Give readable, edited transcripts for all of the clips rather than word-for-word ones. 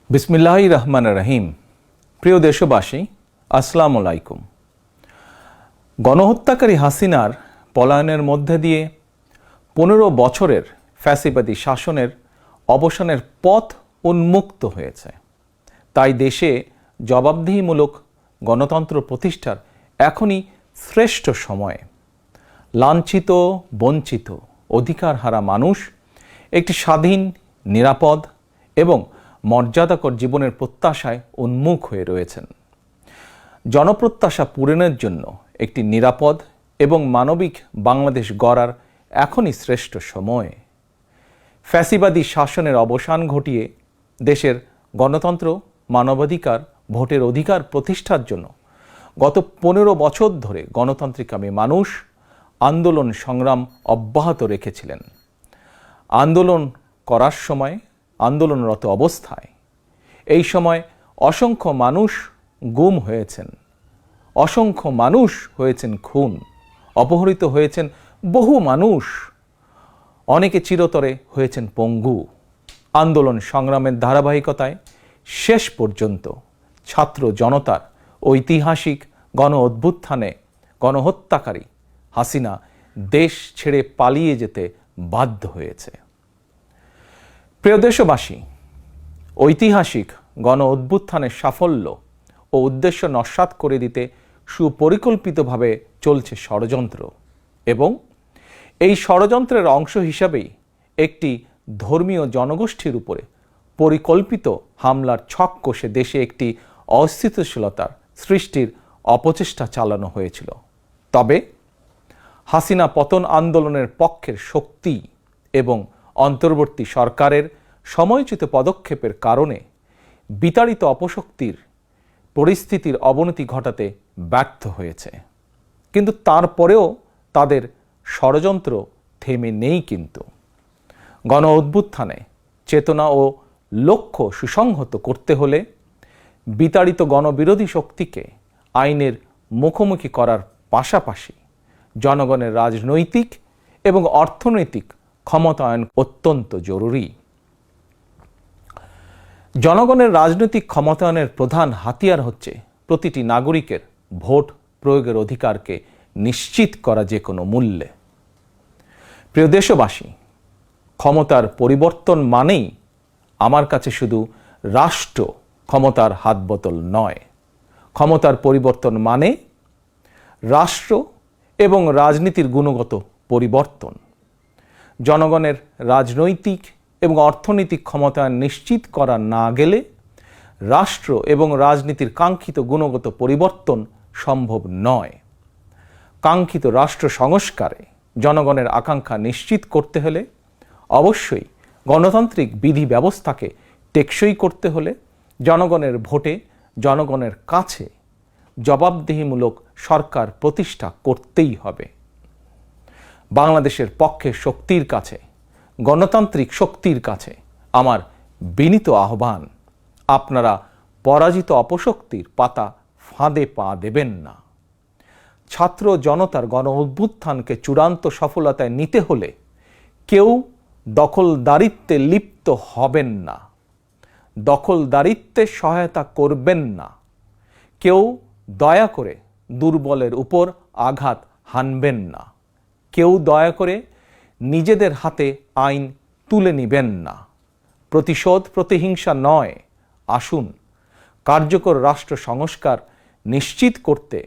বিসমিল্লাহির রহমানির রহিম। প্রিয় দেশবাসী, আসসালামু আলাইকুম। গণহত্যাকারী হাসিনার পলায়নের মধ্যে দিয়ে 15 বছরের ফ্যাসিবাদী শাসনের অবসানের পথ উন্মুক্ত হয়েছে। তাই দেশে জবাবদিহিমূলক গণতন্ত্র প্রতিষ্ঠার এখনই শ্রেষ্ঠ সময়। লাঞ্ছিত, বঞ্চিত, অধিকারহারা মানুষ একটি স্বাধীন, নিরাপদ এবং মর্যাদাকর জীবনের প্রত্যাশায় উন্মুখ হয়ে রয়েছেন। জনপ্রত্যাশা পূরণের জন্য একটি নিরাপদ এবং মানবিক বাংলাদেশ গড়ার এখনই শ্রেষ্ঠ সময়। ফ্যাসিবাদী শাসনের অবসান ঘটিয়ে দেশের গণতন্ত্র, মানবাধিকার, ভোটের অধিকার প্রতিষ্ঠার জন্য গত 15 বছর ধরে গণতান্ত্রিকামী মানুষ আন্দোলন সংগ্রাম অব্যাহত রেখেছিলেন। আন্দোলন করার সময়, আন্দোলনরত অবস্থায় এই সময় অসংখ্য মানুষ গুম হয়েছেন, অসংখ্য মানুষ হয়েছেন খুন, অপহৃত হয়েছেন বহু মানুষ, অনেকে চিরতরে হয়েছেন পঙ্গু। আন্দোলন সংগ্রামের ধারাবাহিকতায় শেষ পর্যন্ত ছাত্র জনতার ঐতিহাসিক গণ অভ্যুত্থানে গণহত্যাকারী হাসিনা দেশ ছেড়ে পালিয়ে যেতে বাধ্য হয়েছে। প্রিয় দেশবাসী, ঐতিহাসিক গণ অভ্যুত্থানের সাফল্য ও উদ্দেশ্য নস্যাৎ করে দিতে সুপরিকল্পিতভাবে চলছে ষড়যন্ত্র, এবং এই ষড়যন্ত্রের অংশ হিসাবেই একটি ধর্মীয় জনগোষ্ঠীর উপরে পরিকল্পিত হামলার ছক কষে দেশে একটি অস্থিতিশীলতার সৃষ্টির অপচেষ্টা চালানো হয়েছিল। তবে হাসিনা পতন আন্দোলনের পক্ষের শক্তি এবং অন্তর্বর্তী সরকারের সময়োচিত পদক্ষেপের কারণে বিতাড়িত অপশক্তির পরিস্থিতির অবনতি ঘটাতে ব্যর্থ হয়েছে। কিন্তু তারপরেও তাদের ষড়যন্ত্র থেমে নেই। কিন্তু গণ অভ্যুত্থানে চেতনা ও লক্ষ্য সুসংহত করতে হলে বিতাড়িত গণবিরোধী শক্তিকে আইনের মুখোমুখি করার পাশাপাশি জনগণের রাজনৈতিক এবং অর্থনৈতিক ক্ষমতায়ন অত্যন্ত জরুরি। জনগণের রাজনৈতিক ক্ষমতায়নের প্রধান হাতিয়ার হচ্ছে প্রতিটি নাগরিকের ভোট প্রয়োগের অধিকারকে নিশ্চিত করা যে কোনো মূল্যে। প্রিয় দেশবাসী, ক্ষমতার পরিবর্তন মানেই আমার কাছে শুধু রাষ্ট্র ক্ষমতার হাতবোতল নয়। ক্ষমতার পরিবর্তন মানে রাষ্ট্র এবং রাজনীতির গুণগত পরিবর্তন। জনগণের রাজনৈতিক এবং অর্থনৈতিক ক্ষমতায়ন নিশ্চিত করা না গেলে রাষ্ট্র এবং রাজনীতির কাঙ্ক্ষিত গুণগত পরিবর্তন সম্ভব নয়। কাঙ্ক্ষিত রাষ্ট্র সংস্কারে জনগণের আকাঙ্ক্ষা নিশ্চিত করতে হলে অবশ্যই গণতান্ত্রিক বিধি ব্যবস্থাকে টেকসই করতে হলে জনগণের ভোটে জনগণের কাছে জবাবদিহিমূলক সরকার প্রতিষ্ঠা করতেই হবে। বাংলাদেশের পক্ষে শক্তির কাছে, গণতান্ত্রিক শক্তির কাছে আমার বিনীত আহ্বান, আপনারা পরাজিত অপশক্তির পাতা ফাঁদে পা দেবেন না। ছাত্র জনতার গণ অভ্যুত্থানকে চূড়ান্ত সফলতায় নিতে হলে কেউ দখলদারিত্বে লিপ্ত হবেন না, দখলদারিত্বে সহায়তা করবেন না, কেউ দয়া করে দুর্বলের উপর আঘাত হানবেন না, কেউ দয়া করে নিজেদের হাতে আইন তুলে নেবেন না। প্রতিশোধ, প্রতিহিংসা নয়। আসুন কার্যকর রাষ্ট্র সংস্কার নিশ্চিত করতে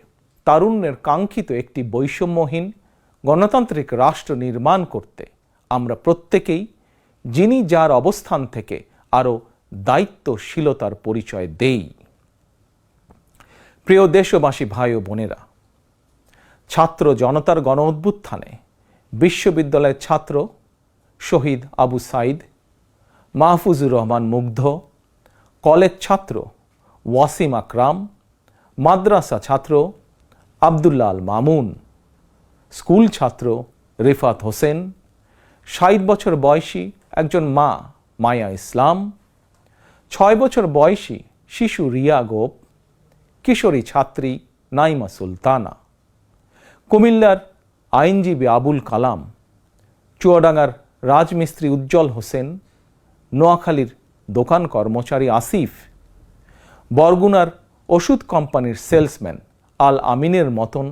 তারুণ্যের কাঙ্ক্ষিত একটি বৈষম্যহীন গণতান্ত্রিক রাষ্ট্র নির্মাণ করতে আমরা প্রত্যেকেই যিনি যার অবস্থান থেকে আরও দায়িত্বশীলতার পরিচয় দেই। প্রিয় দেশবাসী, ভাই ও বোনেরা, ছাত্র জনতার গণ অভ্যুত্থানে বিশ্ববিদ্যালয়ের ছাত্র শহীদ আবু সাইদ, মাহফুজুর রহমান মুগ্ধ, কলেজ ছাত্র ওয়াসিম আকরাম, মাদ্রাসা ছাত্র আবদুল্লাহ আল মামুন, স্কুল ছাত্র রিফাত হোসেন, 60 বছর বয়সী একজন মা মায়া ইসলাম, 6 বছর বয়সী শিশু রিয়া গোপ, কিশোরী ছাত্রী নাইমা সুলতানা, কুমিল্লার আইনজীবী আবুল কালাম, চুয়াডাঙ্গার রাজমিস্ত্রি উজ্জ্বল হোসেন, নোয়াখালীর দোকান কর্মচারী আসিফ, বরগুনার ওষুধ কোম্পানির সেলসম্যান আল আমিনের মতন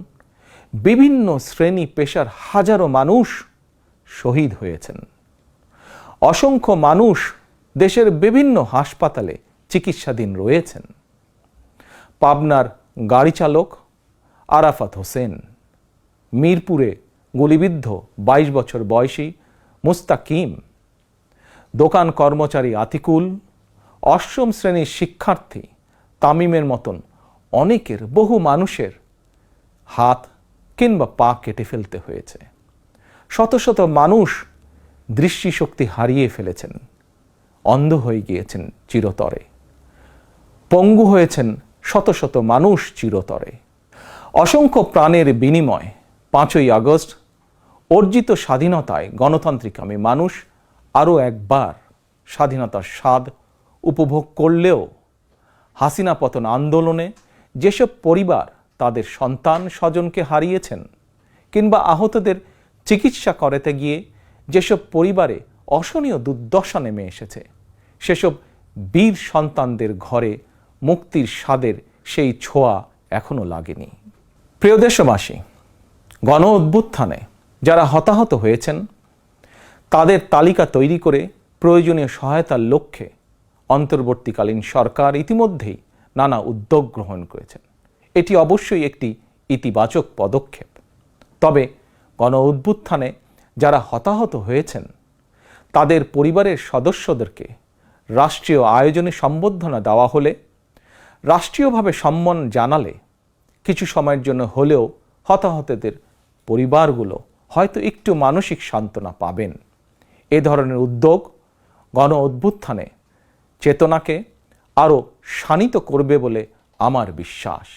বিভিন্ন শ্রেণী পেশার হাজারো মানুষ শহীদ হয়েছেন। অসংখ্য মানুষ দেশের বিভিন্ন হাসপাতালে চিকিৎসাধীন রয়েছেন। পাবনার গাড়ি চালক আরাফাত হোসেন, মিরপুরে গুলিবিদ্ধ 22 বছর বয়সী মুস্তাকিম, দোকান কর্মচারী আতিকুল, অষ্টম শ্রেণীর শিক্ষার্থী তামিমের মতন অনেকের, বহু মানুষের হাত কিংবা পা কেটে ফেলতে হয়েছে। শত শত মানুষ দৃষ্টিশক্তি হারিয়ে ফেলেছেন, অন্ধ হয়ে গিয়েছেন চিরতরে, পঙ্গু হয়েছেন শত শত মানুষ চিরতরে। অসংখ্য প্রাণের বিনিময় 5ই আগস্ট অর্জিত স্বাধীনতায় গণতান্ত্রিকামী মানুষ আরও একবার স্বাধীনতার স্বাদ উপভোগ করলেও হাসিনা পতন আন্দোলনে যেসব পরিবার তাদের সন্তান স্বজনকে হারিয়েছেন কিংবা আহতদের চিকিৎসা করাতে গিয়ে যেসব পরিবারে অসহনীয় দুর্দশা নেমে এসেছে, সেসব বীর সন্তানদের ঘরে মুক্তির স্বাদের সেই ছোঁয়া এখনো লাগেনি। প্রিয় দেশবাসী, গণ অভ্যুত্থানে যারা হতাহত হয়েছেন তাদের তালিকা তৈরি করে প্রয়োজনীয় সহায়তার লক্ষ্যে অন্তর্বর্তীকালীন সরকার ইতিমধ্যেই নানা উদ্যোগ গ্রহণ করেছেন। এটি অবশ্যই একটি ইতিবাচক পদক্ষেপ। তবে গণ অভ্যুত্থানে যারা হতাহত হয়েছেন তাদের পরিবারের সদস্যদেরকে রাষ্ট্রীয় আয়োজনে সম্বর্ধনা দেওয়া হলে, রাষ্ট্রীয়ভাবে সম্মান জানালে কিছু সময়ের জন্য হলেও হতাহতদের পরিবারগুলো হয়তো একটু মানসিক সান্ত্বনা পাবেন। এ ধরনের উদ্যোগ গণ অভ্যুত্থানে চেতনাকে আরও শানিত করবে বলে আমার বিশ্বাস।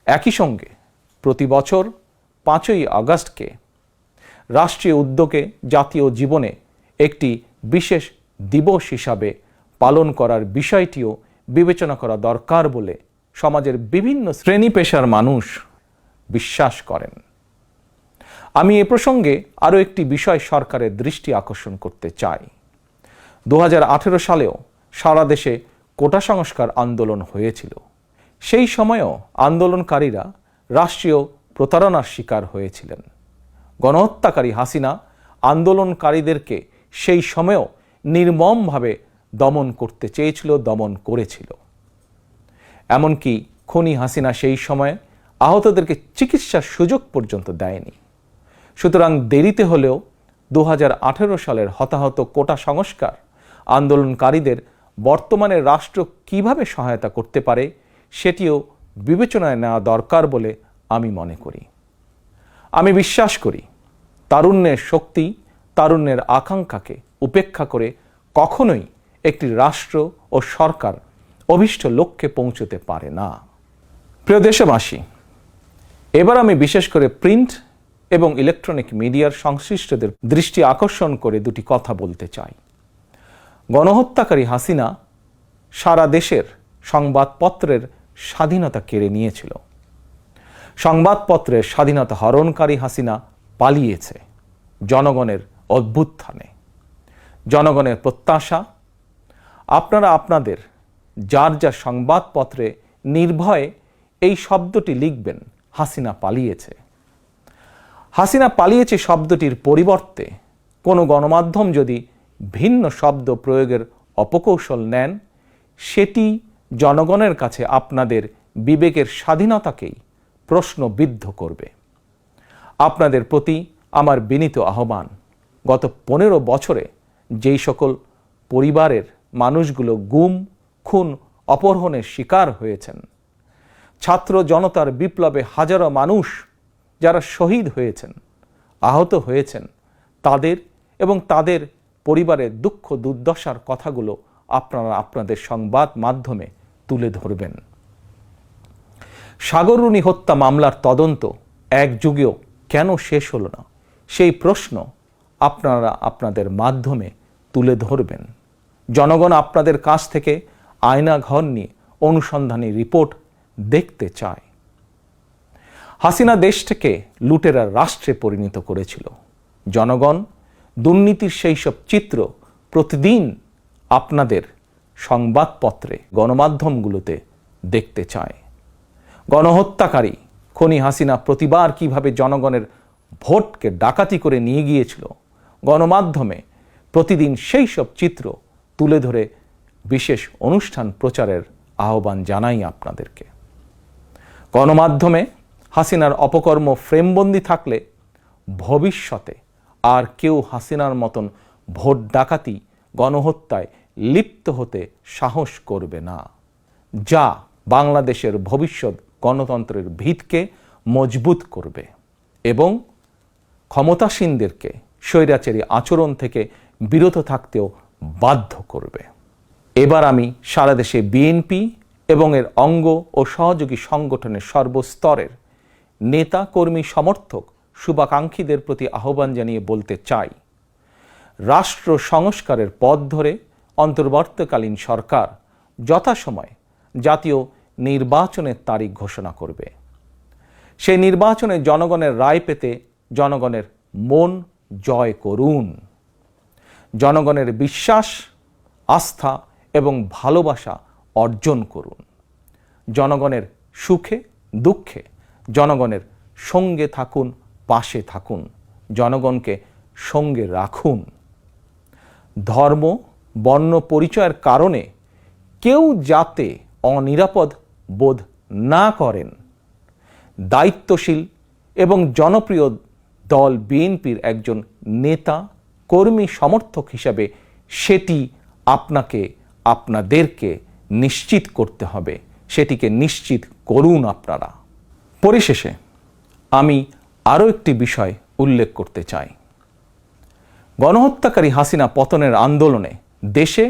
একই সঙ্গে প্রতি বছর 5ই আগস্টকে রাষ্ট্রীয় উদ্যোগে জাতীয় জীবনে একটি বিশেষ দিবস হিসাবে পালন করার বিষয়টিও বিবেচনা করা দরকার বলে সমাজের বিভিন্ন শ্রেণী পেশার মানুষ বিশ্বাস করেন। আমি এ প্রসঙ্গে আরও একটি বিষয় সরকারের দৃষ্টি আকর্ষণ করতে চাই। 2018 সালেও সারা দেশে কোটা সংস্কার আন্দোলন হয়েছিল। সেই সময়েও আন্দোলনকারীরা রাষ্ট্রীয় প্রতারণার শিকার হয়েছিলেন। গণহত্যাকারী হাসিনা আন্দোলনকারীদেরকে সেই সময়েও নির্মমভাবে দমন করতে চেয়েছিল, দমন করেছিল। এমনকি খুনি হাসিনা সেই সময়ে আহতদেরকে চিকিৎসার সুযোগ পর্যন্ত দেয়নি। সুতরাং দেরিতে হলেও 2018 সালের হতাহত কোটা সংস্কার আন্দোলনকারীদের বর্তমানে রাষ্ট্র কিভাবে সহায়তা করতে পারে সেটিও বিবেচনায় নেওয়া দরকার বলে আমি মনে করি। আমি বিশ্বাস করি তারুণ্যের শক্তি, তারুণ্যের আকাঙ্ক্ষাকে উপেক্ষা করে কখনোই একটি রাষ্ট্র ও সরকার অভীষ্ট লক্ষ্যে পৌঁছতে পারে না। প্রিয় দেশবাসী, এবার আমি বিশেষ করে প্রিন্ট এবং ইলেকট্রনিক মিডিয়ার সংশ্লিষ্টদের দৃষ্টি আকর্ষণ করে দুটি কথা বলতে চাই। গণহত্যাকারী হাসিনা সারা দেশের সংবাদপত্রের স্বাধীনতা কেড়ে নিয়েছিল। সংবাদপত্রের স্বাধীনতা হরণকারী হাসিনা পালিয়েছে জনগণের অভ্যুত্থানে। জনগণের প্রত্যাশা, আপনারা আপনাদের যার যার সংবাদপত্রে নির্ভয়ে এই শব্দটি লিখবেন, হাসিনা পালিয়েছে। হাসিনা পালিয়েছে শব্দটির পরিবর্তে কোনো গণমাধ্যম যদি ভিন্ন শব্দ প্রয়োগের অপকৌশল নেন, সেটি জনগণের কাছে আপনাদের বিবেকের স্বাধীনতাকেই প্রশ্নবিদ্ধ করবে। আপনাদের প্রতি আমার বিনীত আহ্বান, গত 15 বছরে যেই সকল পরিবারের মানুষগুলো গুম, খুন, অপহরণের শিকার হয়েছেন, ছাত্র জনতার বিপ্লবে হাজারো মানুষ যারা শহীদ হয়েছেন, আহত হয়েছেন, তাদের এবং তাদের পরিবারের দুঃখ দুর্দশার কথাগুলো আপনারা আপনাদের সংবাদ মাধ্যমে তুলে ধরবেন। সাগররুনি হত্যা মামলার তদন্ত এক যুগেও কেন শেষ হলো না, সেই প্রশ্ন আপনারা আপনাদের মাধ্যমে তুলে ধরবেন। জনগণ আপনাদের কাছ থেকে আয়নাঘর নিয়ে অনুসন্ধানী রিপোর্ট দেখতে চায়। হাসিনা দেশটাকে লুটেরার রাষ্ট্রে পরিণত করেছিল। জনগণ দুর্নীতির সেই সব চিত্র প্রতিদিন আপনাদের সংবাদপত্রে, গণমাধ্যমগুলোতে দেখতে চায়। গণহত্যাকারী খনি হাসিনা প্রতিবার কিভাবে জনগণের ভোটকে ডাকাতি করে নিয়ে গিয়েছিল, গণমাধ্যমে প্রতিদিন সেই সব চিত্র তুলে ধরে বিশেষ অনুষ্ঠান প্রচারের আহ্বান জানাই আপনাদেরকে। গণমাধ্যমে হাসিনার অপকর্ম ফ্রেমবন্দি থাকলে ভবিষ্যতে আর কেউ হাসিনার মতন ভোট ডাকাতি, গণহত্যায় লিপ্ত হতে সাহস করবে না, যা বাংলাদেশের ভবিষ্যৎ গণতন্ত্রের ভিতকে মজবুত করবে এবং ক্ষমতাসীনদেরকে স্বৈরাচারী আচরণ থেকে বিরত থাকতেও বাধ্য করবে। এবার আমি সারা দেশে বিএনপি এবং এর অঙ্গ ও সহযোগী সংগঠনের সর্বস্তরের নেতা, কর্মী, সমর্থক, শুভাকাঙ্ক্ষীদের প্রতি আহ্বান জানিয়ে বলতে চাই, রাষ্ট্র সংস্কারের পথ ধরে অন্তর্বর্তীকালীন সরকার যথাসময়ে জাতীয় নির্বাচনের তারিখ ঘোষণা করবে। সেই নির্বাচনে জনগণের রায় পেতে জনগণের মন জয় করুন। জনগণের বিশ্বাস, আস্থা এবং ভালোবাসা অর্জন করুন। জনগণের সুখে দুঃখে জনগণের সঙ্গে থাকুন, পাশে থাকুন, জনগণকে সঙ্গে রাখুন। ধর্ম, বর্ণ পরিচয়ের কারণে কেউ যাতে অনিরাপদ বোধ না করেন, দায়িত্বশীল এবং জনপ্রিয় দল বিএনপির একজন নেতা, কর্মী, সমর্থক হিসাবে সেটি আপনাদেরকে নিশ্চিত করতে হবে। সেটিকে নিশ্চিত করুন আপনারা। পরিশেষে আমি আরও একটি বিষয় উল্লেখ করতে চাই। গণহত্যাকারী হাসিনা পতনের আন্দোলনে দেশে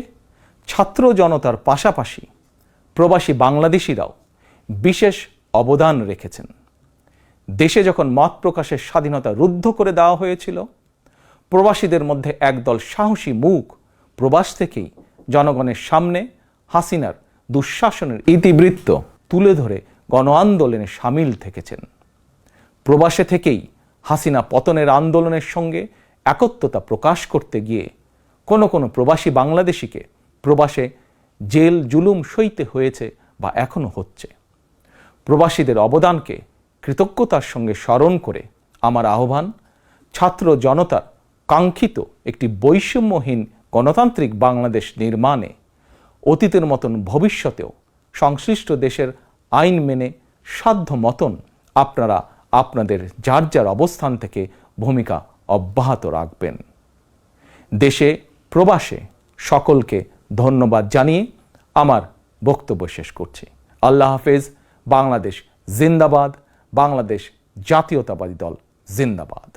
ছাত্র জনতার পাশাপাশি প্রবাসী বাংলাদেশিরাও বিশেষ অবদান রেখেছেন। দেশে যখন মত প্রকাশের স্বাধীনতা রুদ্ধ করে দেওয়া হয়েছিল, প্রবাসীদের মধ্যে একদল সাহসী মুখ প্রবাস থেকেই জনগণের সামনে হাসিনার দুঃশাসনের ইতিবৃত্ত তুলে ধরে গণ আন্দোলনে সামিল থেকেছেন। প্রবাসে থেকেই হাসিনা পতনের আন্দোলনের সঙ্গে একত্বতা প্রকাশ করতে গিয়ে কোনো প্রবাসী বাংলাদেশিকে প্রবাসে জেল জুলুম সইতে হয়েছে বা এখনো হচ্ছে। প্রবাসীদের অবদানকে কৃতজ্ঞতার সঙ্গে স্মরণ করে আমার আহ্বান, ছাত্র জনতার কাঙ্ক্ষিত একটি বৈষম্যহীন গণতান্ত্রিক বাংলাদেশ নির্মাণে অতীতের মতন ভবিষ্যতেও সংশ্লিষ্ট দেশের আইন মেনে সাধ্য মতন আপনারা আপনাদের যার যার অবস্থান থেকে ভূমিকা অব্যাহত রাখবেন। দেশে প্রবাসে সকলকে ধন্যবাদ জানিয়ে আমার বক্তব্য শেষ করছি। আল্লাহ হাফেজ। বাংলাদেশ জিন্দাবাদ। বাংলাদেশ জাতীয়তাবাদী দল জিন্দাবাদ।